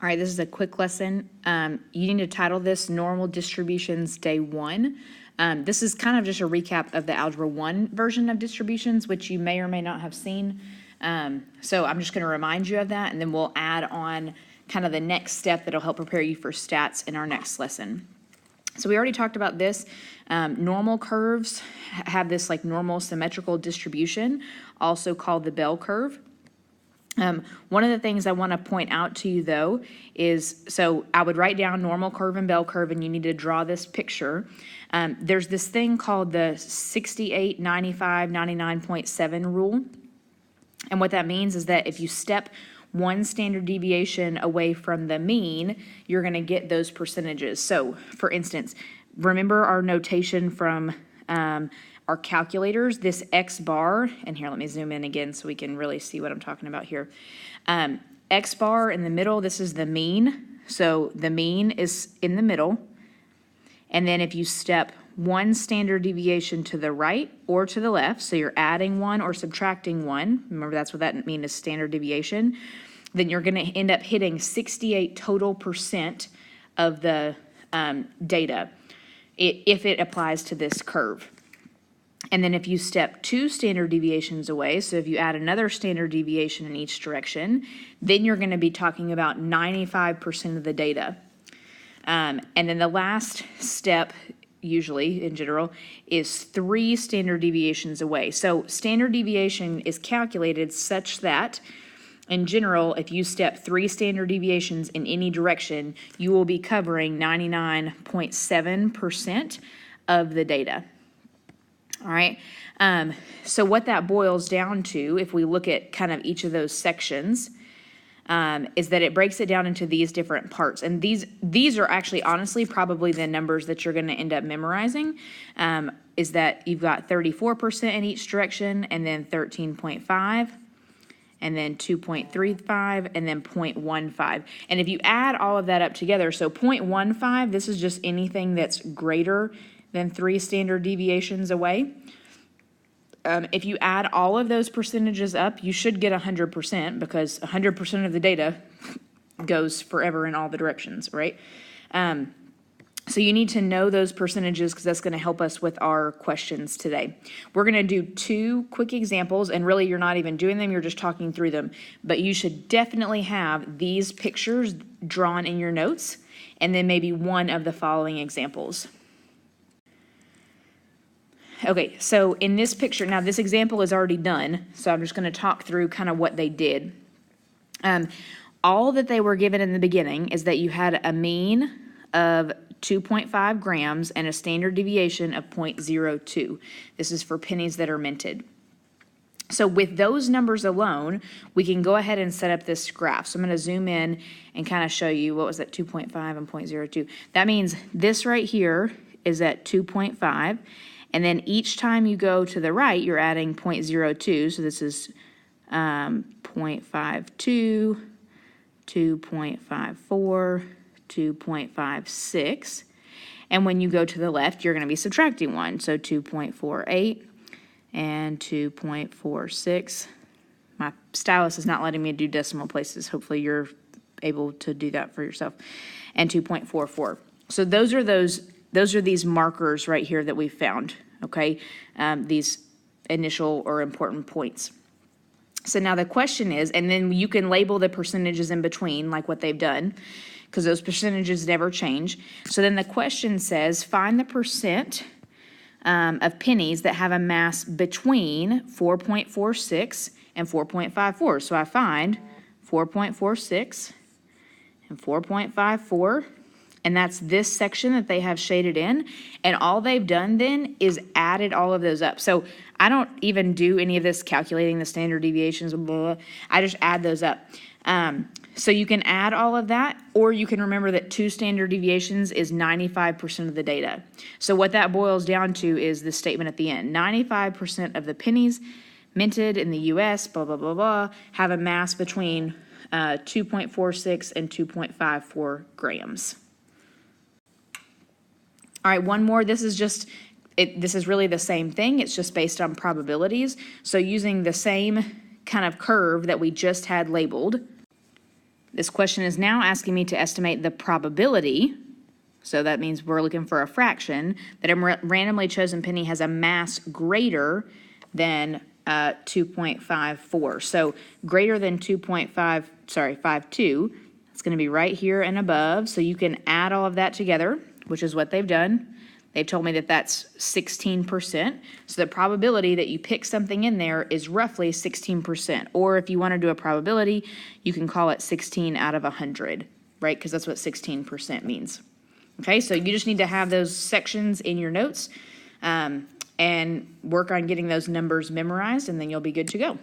All right, this is a quick lesson. You need to title this Normal Distributions Day 1. This is kind of just a recap of the Algebra 1 version of distributions, which you may or may not have seen. So I'm just going to remind you of that, and then we'll add on kind of the next step that'll help prepare you for stats in our next lesson. So we already talked about this. Normal curves have this like normal symmetrical distribution, also called the bell curve. One of the things I want to point out to you though is, so I would write down normal curve and bell curve, and you need to draw this picture. There's this thing called the 68, 95, 99.7 rule. And what that means is that if you step one standard deviation away from the mean, you're going to get those percentages. So for instance, remember our notation from our calculators, this X bar, and here, let me zoom in again so we can really see what I'm talking about here. X bar in the middle, this is the mean. So the mean is in the middle. And then if you step one standard deviation to the right or to the left, so you're adding one or subtracting one, remember that's what that means is standard deviation, then you're going to end up hitting 68 total % of the data if it applies to this curve. And then if you step two standard deviations away, so if you add another standard deviation in each direction, then you're going to be talking about 95% of the data. And then the last step, usually in general, is 3 standard deviations away. So standard deviation is calculated such that, in general, if you step 3 standard deviations in any direction, you will be covering 99.7% of the data. All right, so what that boils down to, if we look at kind of each of those sections, is that it breaks it down into these different parts. And these are actually, honestly, probably the numbers that you're going to end up memorizing, is that you've got 34% in each direction, and then 13.5, and then 2.35, and then 0.15. And if you add all of that up together, so 0.15, this is just anything that's greater than 3 standard deviations away. If you add all of those percentages up, you should get 100%, because 100% of the data goes forever in all the directions, right? So you need to know those percentages, because that's going to help us with our questions today. We're going to do 2 quick examples, and really you're not even doing them, you're just talking through them. But you should definitely have these pictures drawn in your notes, and then maybe one of the following examples. Okay, so in this picture, now this example is already done, so I'm just going to talk through kind of what they did. All that they were given in the beginning is that you had a mean of 2.5 grams and a standard deviation of 0.02. This is for pennies that are minted. So with those numbers alone, we can go ahead and set up this graph. So I'm going to zoom in and kind of show you, what was that, 2.5 and 0.02. That means this right here is at 2.5. And then each time you go to the right, you're adding 0.02. So this is 0.52, 2.54, 2.56. And when you go to the left, you're going to be subtracting 1. So 2.48 and 2.46. My stylus is not letting me do decimal places. Hopefully you're able to do that for yourself. And 2.44. So those are these markers right here that we found, okay? These initial or important points. So now the question is, and then you can label the percentages in between like what they've done, because those percentages never change. So then the question says, find the percent of pennies that have a mass between 4.46 and 4.54. So I find 4.46 and 4.54. And that's this section that they have shaded in. And all they've done then is added all of those up. So I don't even do any of this calculating the standard deviations, blah, blah, blah. I just add those up. So you can add all of that, or you can remember that 2 standard deviations is 95% of the data. So what that boils down to is the statement at the end. 95% of the pennies minted in the US, blah, blah, blah, blah, have a mass between 2.46 and 2.54 grams. All right, one more. This is just, this is really the same thing. It's just based on probabilities. So using the same kind of curve that we just had labeled, This question is now asking me to estimate the probability, so that means we're looking for a fraction, that a randomly chosen penny has a mass greater than 2.54. So greater than 52, it's going to be right here and above. So you can add all of that together, which is what they've done. They've told me that that's 16%. So the probability that you pick something in there is roughly 16%. Or if you want to do a probability, you can call it 16 out of 100, right? Because that's what 16% means. Okay, so you just need to have those sections in your notes and work on getting those numbers memorized, and then you'll be good to go.